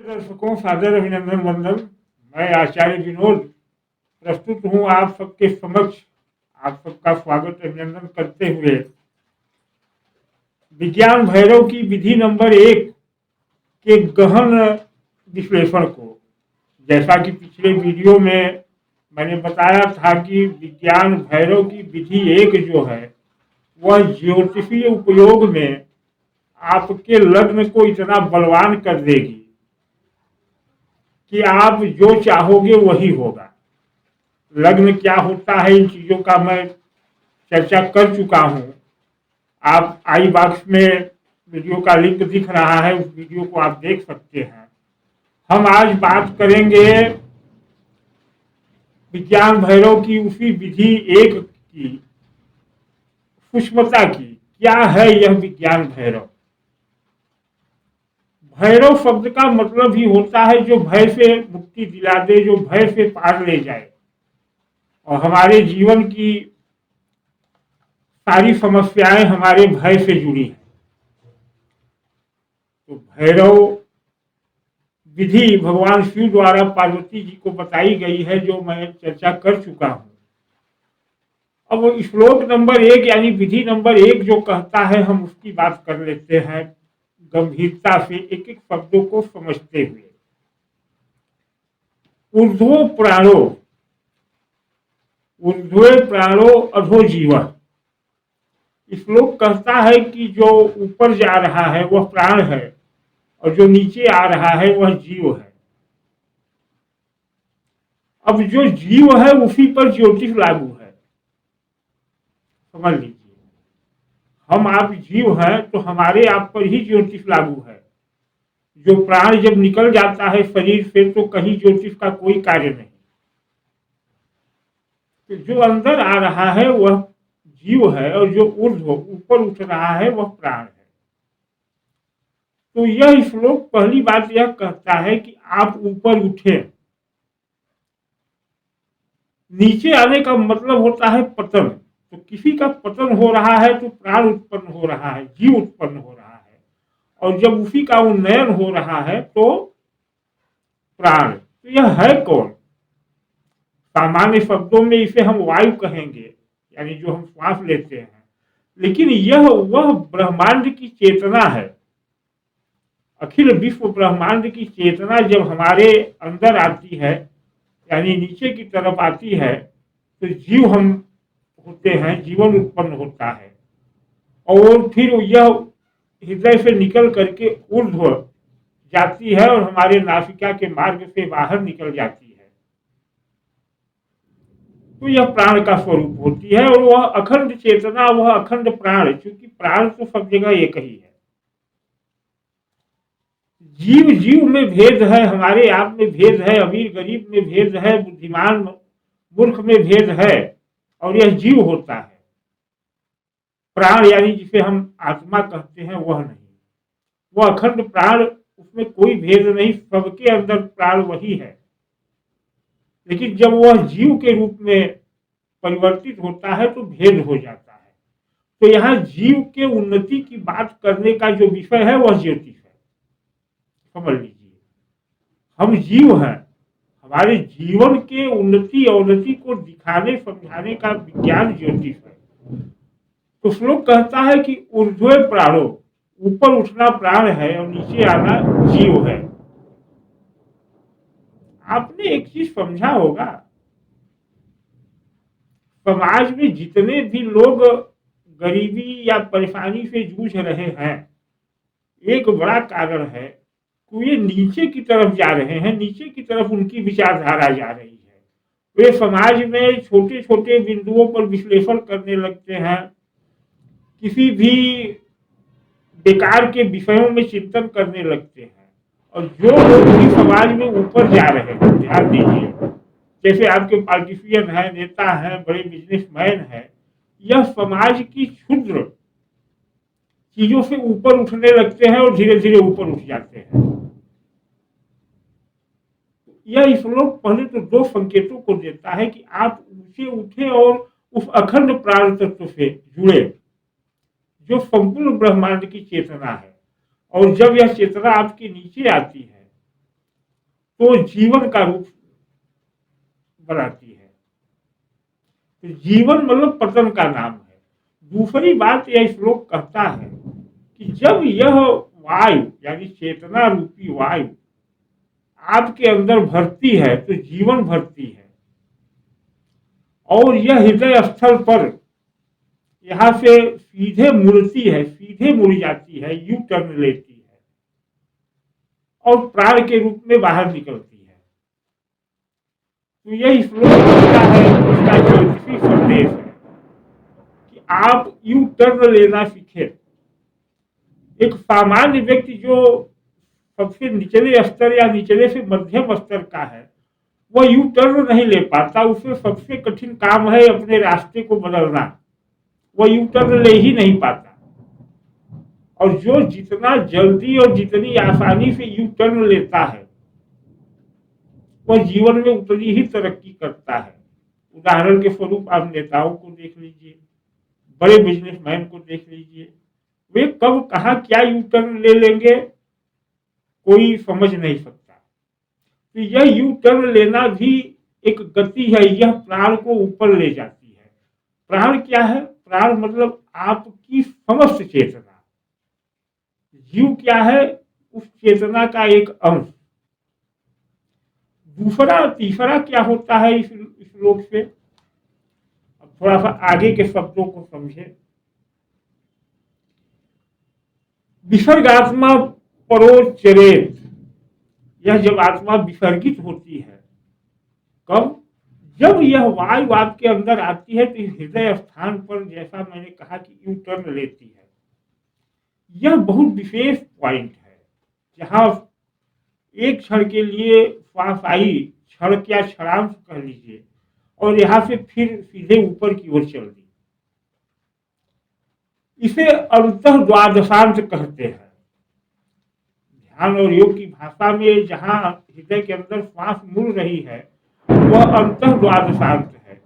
दर्शकों, सादर अभिनंदन वंदन। मैं आचार्य विनोद प्रस्तुत हूँ आप सबके समक्ष। आप सबका स्वागत अभिनंदन करते हुए विज्ञान भैरव की विधि नंबर 1 के गहन विश्लेषण को, जैसा कि पिछले वीडियो में मैंने बताया था कि विज्ञान भैरव की विधि 1 जो है वह ज्योतिषीय उपयोग में आपके लग्न को इतना बलवान कर देगी कि आप जो चाहोगे वही होगा। लग्न क्या होता है, इन चीज़ों का मैं चर्चा कर चुका हूँ। आप आई बॉक्स में वीडियो का लिंक दिख रहा है, उस वीडियो को आप देख सकते हैं। हम आज बात करेंगे विज्ञान भैरव की उसी विधि 1 की सूक्ष्मता की। क्या है यह विज्ञान भैरव? भैरव शब्द का मतलब ही होता है जो भय से मुक्ति दिला दे, जो भय से पार ले जाए। और हमारे जीवन की सारी समस्याएं हमारे भय से जुड़ी हैं। तो भैरव विधि भगवान शिव द्वारा पार्वती जी को बताई गई है, जो मैं चर्चा कर चुका हूं। अब श्लोक नंबर 1 यानी विधि नंबर 1 जो कहता है, हम उसकी बात कर लेते हैं गंभीरता से, एक एक शब्दों को समझते हुए। ऊर्ध्वो प्राणो, ऊर्ध्वे प्राणो अधो जीवन। श्लोक कहता है कि जो ऊपर जा रहा है वह प्राण है और जो नीचे आ रहा है वह जीव है। अब जो जीव है उसी पर ज्योतिष लागू है, समझ लीजिए। हम आप जीव हैं तो हमारे आप पर ही ज्योतिष लागू है। जो प्राण जब निकल जाता है शरीर से तो कहीं ज्योतिष का कोई कार्य नहीं। तो जो अंदर आ रहा है वह जीव है और जो ऊर्ध्व ऊपर उठ रहा है वह प्राण है। तो यह श्लोक पहली बात यह कहता है कि आप ऊपर उठे। नीचे आने का मतलब होता है पतन। तो किसी का पतन हो रहा है तो प्राण उत्पन्न हो रहा है, जीव उत्पन्न हो रहा है। और जब उसी का उन्नयन हो रहा है तो प्राण। तो यह है कौन? सामान्य शब्दों में इसे हम वायु कहेंगे, यानी जो हम श्वास लेते हैं। लेकिन यह वह ब्रह्मांड की चेतना है। अखिल विश्व ब्रह्मांड की चेतना जब हमारे अंदर आती है, यानी नीचे की तरफ आती है, तो जीव हम होते हैं, जीवन उत्पन्न होता है। और फिर यह हृदय से निकल करके ऊर्ध्व जाती है और हमारे नासिका के मार्ग से बाहर निकल जाती है। तो यह प्राण का स्वरूप होती है और वह अखंड चेतना, वह अखंड प्राण, क्योंकि प्राण तो सब जगह एक ही है। जीव जीव में भेद है, हमारे आप में भेद है, अमीर गरीब में भेद है, बुद्धिमान मूर्ख में भेद है, और यह जीव होता है। प्राण यानी जिसे हम आत्मा कहते हैं वह नहीं, वह अखंड प्राण, उसमें कोई भेद नहीं, सबके अंदर प्राण वही है। लेकिन जब वह जीव के रूप में परिवर्तित होता है तो भेद हो जाता है। तो यहाँ जीव के उन्नति की बात करने का जो विषय है वह ज्योतिष है, समझ लीजिए। हम जीव हैं, हमारे जीवन के उन्नति अवनति को दिखाने समझाने का विज्ञान ज्योतिष है। तो श्लोक कहता है कि ऊर्ध्वे प्राणो, ऊपर उठना प्राण है और नीचे आना जीव है। आपने एक चीज समझा होगा, समाज में जितने भी लोग गरीबी या परेशानी से जूझ रहे हैं, एक बड़ा कारण है कि ये नीचे की तरफ जा रहे हैं, नीचे की तरफ उनकी विचारधारा जा रही है। वे समाज में छोटे छोटे बिंदुओं पर विश्लेषण करने लगते हैं, किसी भी बेकार के विषयों में चिंतन करने लगते हैं। और जो लोग भी समाज में ऊपर जा रहे हैं, ध्यान दीजिए, जैसे आपके पॉलिटिशियन है, नेता है, बड़े बिजनेसमैन है, यह समाज की क्षुद्र चीजों से ऊपर उठने लगते हैं और धीरे धीरे ऊपर उठ जाते हैं। यह श्लोक पहले तो 2 संकेतों को देता है कि आप ऊंचे उठे और उस अखंड प्राण तत्व से जुड़े जो संपूर्ण ब्रह्मांड की चेतना है। और जब यह चेतना आपके नीचे आती है तो जीवन का रूप बनाती है। तो जीवन मतलब पतन का नाम है। दूसरी बात यह श्लोक कहता है कि जब यह वायु यानी चेतना रूपी वायु आपके अंदर भरती है तो जीवन भरती है, और यह हृदय स्थल पर यहाँ से सीधे मुड़ती है, सीधे मुड़ जाती है, यू टर्न लेती है और प्राण के रूप में बाहर निकलती है। तो यह श्लोक कहता है, इसका ज्योतिषी संदेश है कि आप यू टर्न लेना सीखें। एक सामान्य व्यक्ति जो सबसे निचले स्तर या निचले से मध्यम स्तर का है, वह यू टर्न नहीं ले पाता। उसे सबसे कठिन काम है अपने रास्ते को बदलना, वह यू टर्न ले ही नहीं पाता। और जो जितना जल्दी और जितनी आसानी से यू टर्न लेता है, वह जीवन में उतनी ही तरक्की करता है। उदाहरण के स्वरूप आप नेताओं को देख लीजिए, बड़े बिजनेसमैन को देख लीजिए, वे कब कहाँ क्या यू टर्न ले लेंगे कोई समझ नहीं सकता। तो यह यू टर्न लेना भी एक गति है, यह प्राण को ऊपर ले जाती है। प्राण क्या है? प्राण मतलब आपकी समस्त चेतना। जीव क्या है? उस चेतना का एक अंश। दूसरा तीसरा क्या होता है इस श्लोक से? अब थोड़ा सा आगे के शब्दों को समझे। विसर्गात्मा परोचरेत, यह जब आत्मा विसर्गित होती है, कब? जब यह वायु आपके अंदर आती है तो हृदय स्थान पर, जैसा मैंने कहा कि यू टर्न लेती है। यह बहुत विशेष पॉइंट है जहां एक क्षण के लिए श्वास आई, क्षण क्या क्षणांश कह लीजिए, और यहां से फिर सीधे ऊपर की ओर चल दी। इसे अंतः द्वादशांत कहते हैं। ध्यान और योग की भाषा में जहां हृदय के अंदर श्वास मुड़ रही है, वह अंतः द्वादशांत है।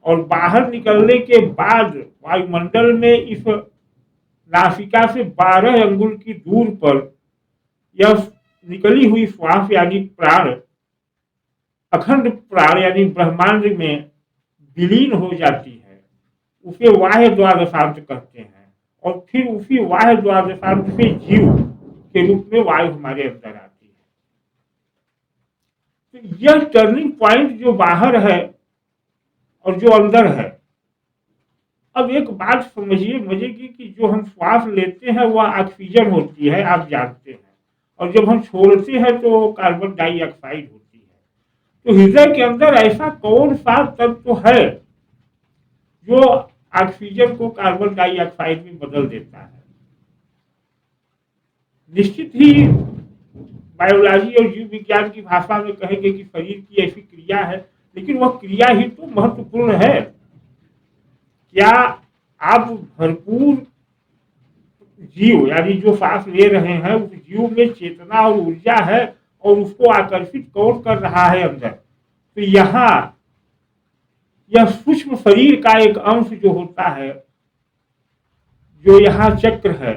और बाहर निकलने के बाद वायुमंडल में इस नासिका से 12 अंगुल की दूर पर यह निकली हुई श्वास यानी प्राण अखंड प्राण यानी ब्रह्मांड में विलीन हो जाती है। उसे बाह्य द्वादशांत कहते हैं। और फिर उसी बाह्य द्वादशांत से जीव के रूप में वायु हमारे अंदर आती है। तो यह टर्निंग पॉइंट जो बाहर है और जो अंदर है। अब एक बात समझिए मजे की कि जो हम श्वास लेते हैं वह ऑक्सीजन होती है, आप जानते हैं, और जब हम छोड़ते हैं तो कार्बन डाइऑक्साइड होती है। तो हृदय के अंदर ऐसा कौन सा तत्व है जो ऑक्सीजन को कार्बन डाइऑक्साइड में बदल देता है? निश्चित ही बायोलॉजी और जीव विज्ञान की भाषा में कहेंगे कि शरीर की ऐसी क्रिया है, लेकिन वह क्रिया ही तो महत्वपूर्ण है। क्या आप भरपूर जीव यानी जो सांस ले रहे हैं उस जीव में चेतना और ऊर्जा है, और उसको आकर्षित कौन कर रहा है अंदर? तो यहाँ यह सूक्ष्म शरीर का एक अंश जो होता है, जो यहाँ चक्र है,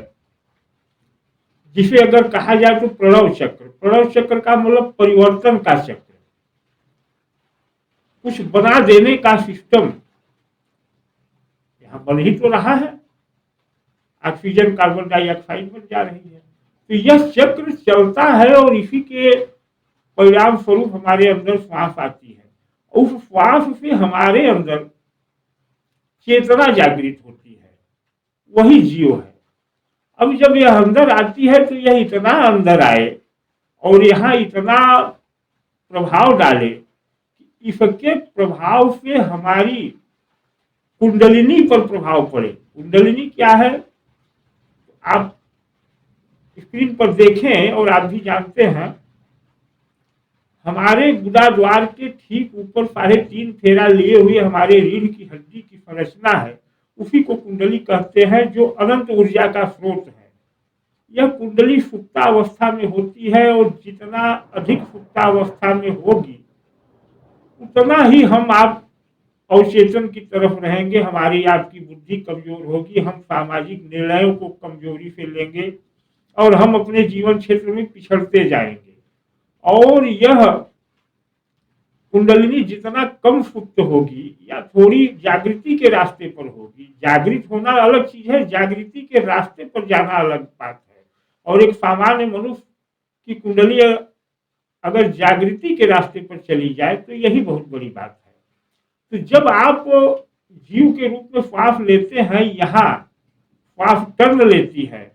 जिसे अगर कहा जाए तो प्रणव चक्र। प्रणव चक्र का मतलब परिवर्तन का चक्र, कुछ बना देने का सिस्टम यहाँ बन ही तो रहा है। ऑक्सीजन कार्बन डाइऑक्साइड बन जा रही है। तो यह चक्र चलता है और इसी के परिणाम स्वरूप हमारे अंदर श्वास आती है। उस श्वास से हमारे अंदर चेतना जागृत होती है, वही जीव है। अब जब यह अंदर आती है तो यह इतना अंदर आए और यहाँ इतना प्रभाव डाले कि इसके प्रभाव से हमारी कुंडलिनी पर प्रभाव पड़े। कुंडलिनी क्या है? आप स्क्रीन पर देखें और आप भी जानते हैं, हमारे गुदा द्वार के ठीक ऊपर 3.5 फेरा लिए हुए हमारे रीढ़ की हड्डी की संरचना है, उसी को कुंडली कहते हैं, जो अनंत ऊर्जा का स्रोत है। यह कुंडली सुप्तावस्था में होती है और जितना अधिक सुप्तावस्था में होगी उतना ही हम आप अवचेतन की तरफ रहेंगे, हमारी आपकी बुद्धि कमजोर होगी, हम सामाजिक निर्णयों को कमजोरी से लेंगे और हम अपने जीवन क्षेत्र में पिछड़ते जाएंगे। और यह कुंडलिनी जितना कम सुप्त होगी या थोड़ी जागृति के रास्ते पर होगी, जागृत होना अलग चीज है, जागृति के रास्ते पर जाना अलग बात है। और एक सामान्य मनुष्य की कुंडली अगर जागृति के रास्ते पर चली जाए तो यही बहुत बड़ी बात है। तो जब आप जीव के रूप में श्वास लेते हैं, यहाँ श्वास टर्न लेती है,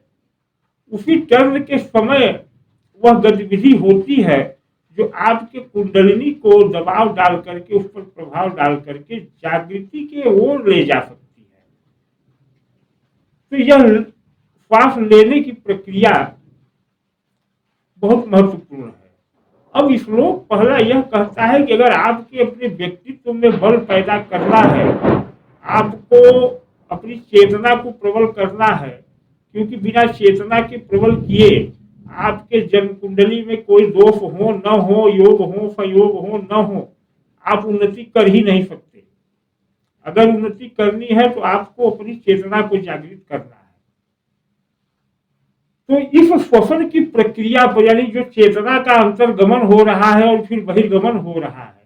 उसी टर्न के समय वह गतिविधि होती है जो आपके कुंडलिनी को दबाव डाल करके, उस पर प्रभाव डाल करके जागृति के ओर ले जा सकती है। तो यह श्वास लेने की प्रक्रिया बहुत महत्वपूर्ण है। अब श्लोक पहला यह कहता है कि अगर आपके अपने व्यक्तित्व में बल पैदा करना है, आपको अपनी चेतना को प्रबल करना है, क्योंकि बिना चेतना के प्रबल किए आपके जन्म कुंडली में कोई दोष हो न हो, योग हो संयोग हो न हो, आप उन्नति कर ही नहीं सकते। अगर उन्नति करनी है तो आपको अपनी चेतना को जागृत करना है। तो इस श्वसन की प्रक्रिया पर, यानी जो चेतना का अंतर्गमन हो रहा है और फिर बहिर्गमन हो रहा है,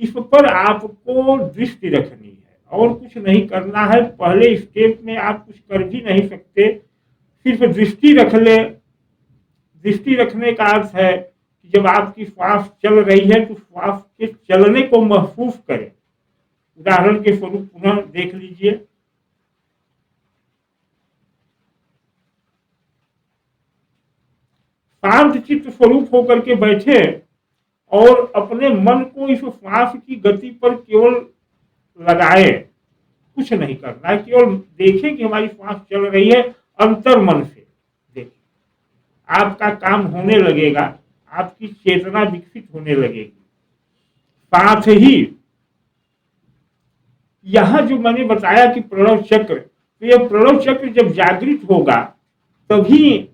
इस पर आपको दृष्टि रखनी है और कुछ नहीं करना है। पहले स्टेप में आप कुछ कर भी नहीं सकते, सिर्फ दृष्टि रख ले। दृष्टि रखने का अर्थ है कि जब आपकी श्वास चल रही है तो श्वास के चलने को महसूस करें। उदाहरण के स्वरूप पुनः देख लीजिए, शांत चित्त स्वरूप होकर के बैठे और अपने मन को इस श्वास की गति पर केवल लगाए, कुछ नहीं करना है, केवल देखें कि हमारी श्वास चल रही है। अंतर मन से देखें, आपका काम होने लगेगा, आपकी चेतना विकसित होने लगेगी। साथ ही यहां जो मैंने बताया कि प्रणव चक्र, तो यह प्रणव चक्र जब जागृत होगा तभी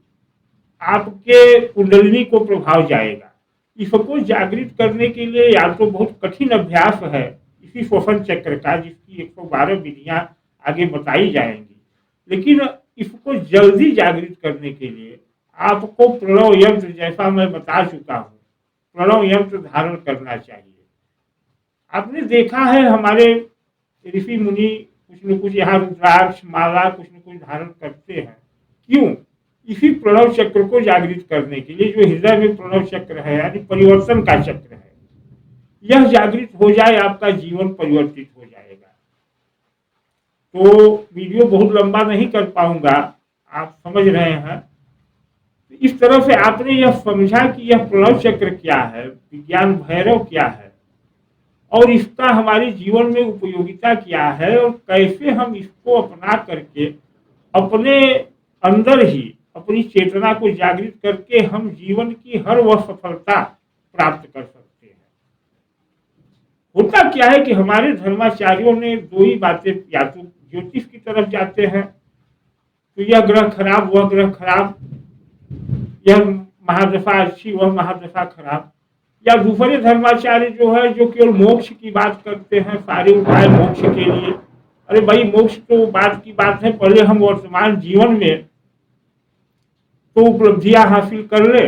आपके कुंडलिनी को प्रभाव जाएगा। इसको जागृत करने के लिए या तो बहुत कठिन अभ्यास है इसी श्वसन चक्र का, जिसकी 112 विधियां आगे बताई जाएंगी, लेकिन इसको जल्दी जागृत करने के लिए आपको प्रणव यंत्र, जैसा मैं बता चुका हूँ, प्रणव यंत्र धारण करना चाहिए। आपने देखा है हमारे ऋषि मुनि कुछ न कुछ यहाँ रुद्राक्ष माला कुछ न कुछ धारण करते हैं, क्यों? इसी प्रणव चक्र को जागृत करने के लिए। जो हृदय में प्रणव चक्र है, यानी परिवर्तन का चक्र है, यह जागृत हो जाए, आपका जीवन परिवर्तित हो जाएगा। तो वीडियो बहुत लंबा नहीं कर पाऊंगा, आप समझ रहे हैं। इस तरह से आपने यह समझा कि यह प्रणव चक्र क्या है, विज्ञान भैरव क्या है, और इसका हमारे जीवन में उपयोगिता क्या है, और कैसे हम इसको अपना करके अपने अंदर ही अपनी चेतना को जागृत करके हम जीवन की हर वह सफलता प्राप्त कर सकते हैं। होता क्या है कि हमारे धर्माचार्यों ने दो ही बातें, या तो ज्योतिष की तरफ जाते हैं तो यह ग्रह खराब वह ग्रह खराब, यह महादशा अच्छी वह महादशा खराब, या दूसरे धर्माचार्य जो है जो केवल मोक्ष की बात करते हैं, सारे उपाय मोक्ष के लिए। अरे भाई, मोक्ष तो बात की बात है, पहले हम वर्तमान जीवन में तो उपलब्धियां हासिल कर ले।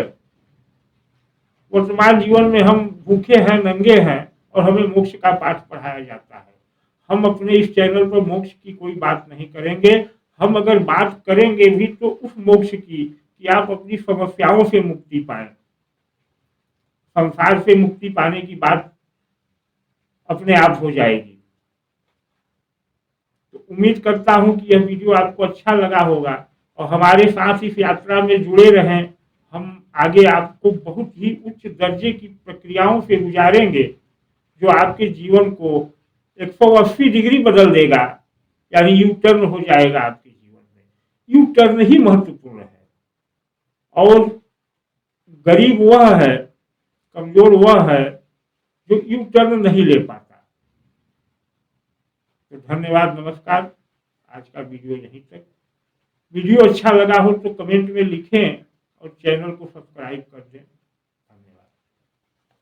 वर्तमान जीवन में हम भूखे हैं, नंगे हैं, और हमें मोक्ष का पाठ पढ़ाया जाता है। हम अपने इस चैनल पर मोक्ष की कोई बात नहीं करेंगे। हम अगर बात करेंगे भी तो उस मोक्ष की कि आप अपनी समस्याओं से मुक्ति पाएं, संसार से मुक्ति पाने की बात अपने आप हो जाएगी। तो उम्मीद करता हूं कि यह वीडियो आपको अच्छा लगा होगा और हमारे साथ इस यात्रा में जुड़े रहें। हम आगे आपको बहुत ही उच्च दर्जे की प्रक्रियाओं से गुजारेंगे जो आपके जीवन को 180 डिग्री बदल देगा, यानी यू टर्न हो जाएगा आपके जीवन में। यू टर्न ही महत्वपूर्ण है, और गरीब वह है, कमजोर वह है जो यू टर्न नहीं ले पाता। तो धन्यवाद, नमस्कार। आज का वीडियो यहीं तक। वीडियो अच्छा लगा हो तो कमेंट में लिखें और चैनल को सब्सक्राइब कर दें।